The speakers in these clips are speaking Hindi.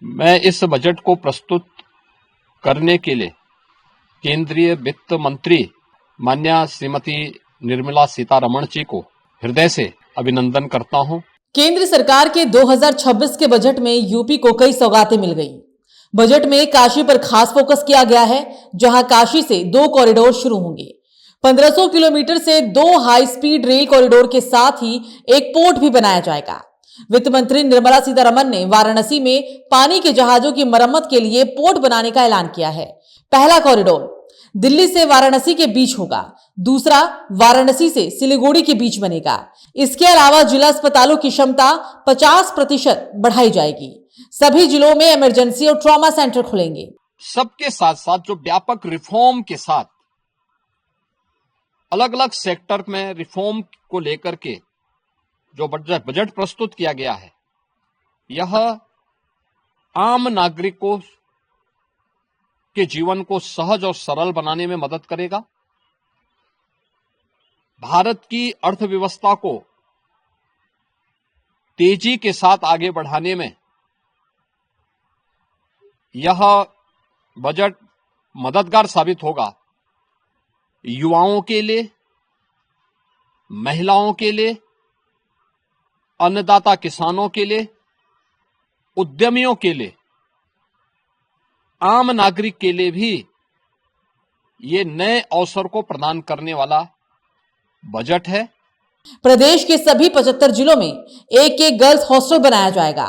मैं इस बजट को प्रस्तुत करने के लिए केंद्रीय वित्त मंत्री माननीय श्रीमती निर्मला सीतारमण जी को हृदय से अभिनंदन करता हूं। केंद्र सरकार के 2026 के बजट में यूपी को कई सौगातें मिल गई। बजट में काशी पर खास फोकस किया गया है, जहां काशी से 2 कॉरिडोर शुरू होंगे। 1500 किलोमीटर से 2 हाई स्पीड रेल कॉरिडोर के साथ ही एक पोर्ट भी बनाया जाएगा। वित्त मंत्री निर्मला सीतारमण ने वाराणसी में पानी के जहाजों की मरम्मत के लिए पोर्ट बनाने का ऐलान किया है। पहला कॉरिडोर दिल्ली से वाराणसी के बीच होगा, दूसरा वाराणसी से सिलीगुड़ी के बीच बनेगा। इसके अलावा जिला अस्पतालों की क्षमता 50% बढ़ाई जाएगी। सभी जिलों में इमरजेंसी और ट्रॉमा सेंटर खुलेंगे। सबके साथ साथ जो व्यापक रिफॉर्म के साथ अलग अलग सेक्टर में रिफॉर्म को लेकर के जो बजट प्रस्तुत किया गया है, यह आम नागरिकों के जीवन को सहज और सरल बनाने में मदद करेगा। भारत की अर्थव्यवस्था को तेजी के साथ आगे बढ़ाने में यह बजट मददगार साबित होगा। युवाओं के लिए, महिलाओं के लिए, अन्नदाता किसानों के लिए, उद्यमियों के लिए, आम नागरिक के लिए भी ये नए अवसर को प्रदान करने वाला बजट है। प्रदेश के सभी 75 जिलों में एक गर्ल्स हॉस्टल बनाया जाएगा।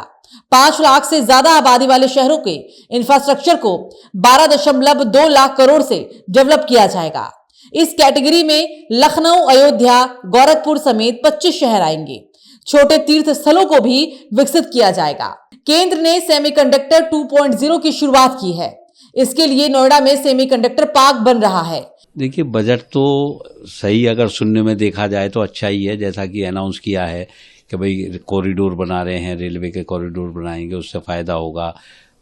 5 लाख से ज्यादा आबादी वाले शहरों के इंफ्रास्ट्रक्चर को 12.2 लाख करोड़ से डेवलप किया जाएगा। इस कैटेगरी में लखनऊ, अयोध्या, गोरखपुर समेत 25 शहर आएंगे। छोटे तीर्थ स्थलों को भी विकसित किया जाएगा। केंद्र ने सेमीकंडक्टर 2.0 की शुरुआत की है। इसके लिए नोएडा में सेमीकंडक्टर पार्क बन रहा है। देखिए, बजट तो सही अगर सुनने में देखा जाए तो अच्छा ही है। जैसा कि अनाउंस किया है कि भाई कॉरिडोर बना रहे हैं, रेलवे के कॉरिडोर बनाएंगे, उससे फायदा होगा।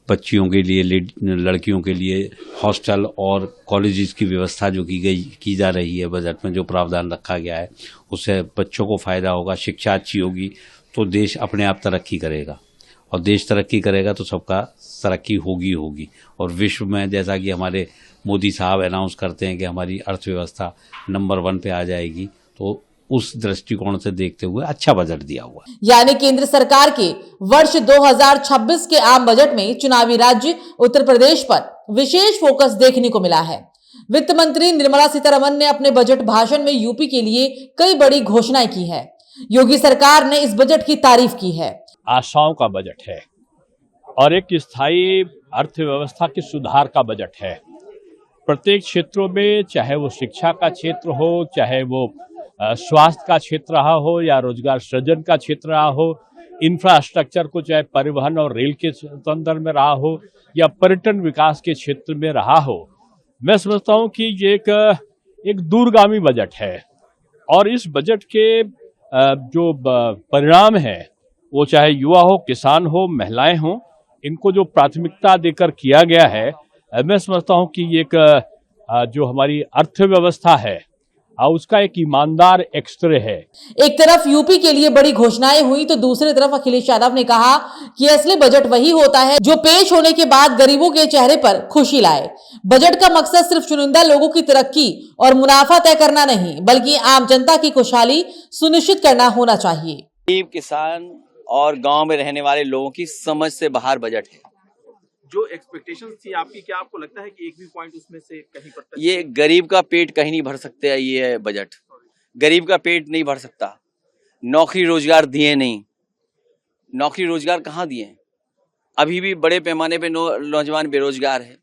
बच्चियों के लिए, लड़कियों के लिए हॉस्टल और कॉलेजेस की व्यवस्था जो की जा रही है बजट में, जो प्रावधान रखा गया है, उससे बच्चों को फायदा होगा। शिक्षा अच्छी होगी तो देश अपने आप तरक्की करेगा, और देश तरक्की करेगा तो सबका तरक्की होगी। और विश्व में जैसा कि हमारे मोदी साहब अनाउंस करते हैं कि हमारी अर्थव्यवस्था नंबर 1 पे आ जाएगी, तो उस दृष्टिकोण से देखते हुए अच्छा बजट दिया हुआ है। यानी केंद्र सरकार के वर्ष 2026 के आम बजट में चुनावी राज्य उत्तर प्रदेश पर विशेष फोकस देखने को मिला है। वित्त मंत्री निर्मला सीतारमण ने अपने बजट भाषण में यूपी के लिए कई बड़ी घोषणाएं की है। योगी सरकार ने इस बजट की तारीफ की है। आशाओं का बजट है और एक स्थायी अर्थव्यवस्था के सुधार का बजट है। प्रत्येक क्षेत्रों में, चाहे वो शिक्षा का क्षेत्र हो, चाहे वो स्वास्थ्य का क्षेत्र रहा हो, या रोजगार सृजन का क्षेत्र रहा हो, इंफ्रास्ट्रक्चर को चाहे परिवहन और रेल के संदर्भ में रहा हो, या पर्यटन विकास के क्षेत्र में रहा हो, मैं समझता हूं कि ये एक दूरगामी बजट है। और इस बजट के जो परिणाम है, वो चाहे युवा हो, किसान हो, महिलाएं हो, इनको जो प्राथमिकता देकर किया गया है, मैं समझता हूं कि एक जो हमारी अर्थव्यवस्था है उसका एक ईमानदार एक्सरे है। एक तरफ यूपी के लिए बड़ी घोषणाएं हुई तो दूसरी तरफ अखिलेश यादव ने कहा कि असली बजट वही होता है जो पेश होने के बाद गरीबों के चेहरे पर खुशी लाए। बजट का मकसद सिर्फ चुनिंदा लोगों की तरक्की और मुनाफा तय करना नहीं, बल्कि आम जनता की खुशहाली सुनिश्चित करना होना चाहिए। गरीब, किसान और गांव में रहने वाले लोगों की समझ से बाहर बजट है। जो एक्सपेक्टेशंस थी आपकी, क्या आपको लगता है कि एक भी पॉइंट उसमें से कहीं पर ये गरीब का पेट कहीं नहीं भर सकते है। ये बजट गरीब का पेट नहीं भर सकता। नौकरी रोजगार दिए नहीं, नौकरी रोजगार कहाँ दिए? अभी भी बड़े पैमाने पे नौजवान बेरोजगार है।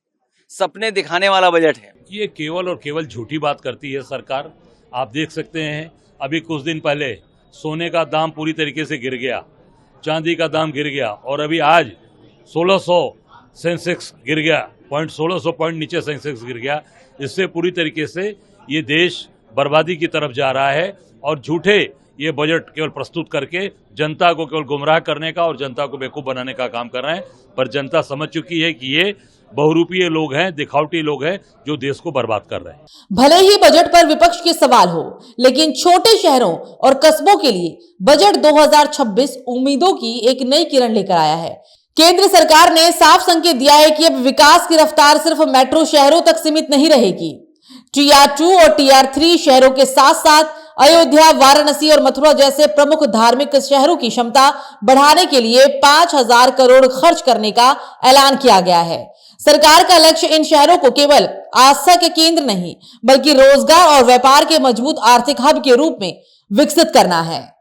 सपने दिखाने वाला बजट है। ये केवल और केवल झूठी बात करती है सरकार। आप देख सकते हैं, अभी कुछ दिन पहले सोने का दाम पूरी तरीके से गिर गया, चांदी का दाम गिर गया, और अभी आज 1600 सेंसेक्स गिर गया, 1600 पॉइंट नीचे सेंसेक्स गिर गया। इससे पूरी तरीके से ये देश बर्बादी की तरफ जा रहा है। और झूठे ये बजट केवल प्रस्तुत करके जनता को केवल गुमराह करने का और जनता को बेवकूफ बनाने का काम कर रहे हैं। पर जनता समझ चुकी है कि ये बहुरूपीय लोग हैं, दिखावटी लोग हैं, जो देश को बर्बाद कर रहे हैं। भले ही बजट पर विपक्ष के सवाल हो, लेकिन छोटे शहरों और कस्बों के लिए बजट 2026 उम्मीदों की एक नई किरण लेकर आया है। केंद्र सरकार ने साफ संकेत दिया है कि अब विकास की रफ्तार सिर्फ मेट्रो शहरों तक सीमित नहीं रहेगी। टीआर 2 और टीआर 3 शहरों के साथ साथ अयोध्या, वाराणसी और मथुरा जैसे प्रमुख धार्मिक शहरों की क्षमता बढ़ाने के लिए 5,000 करोड़ खर्च करने का ऐलान किया गया है। सरकार का लक्ष्य इन शहरों को केवल आस्था के केंद्र नहीं, बल्कि रोजगार और व्यापार के मजबूत आर्थिक हब के रूप में विकसित करना है।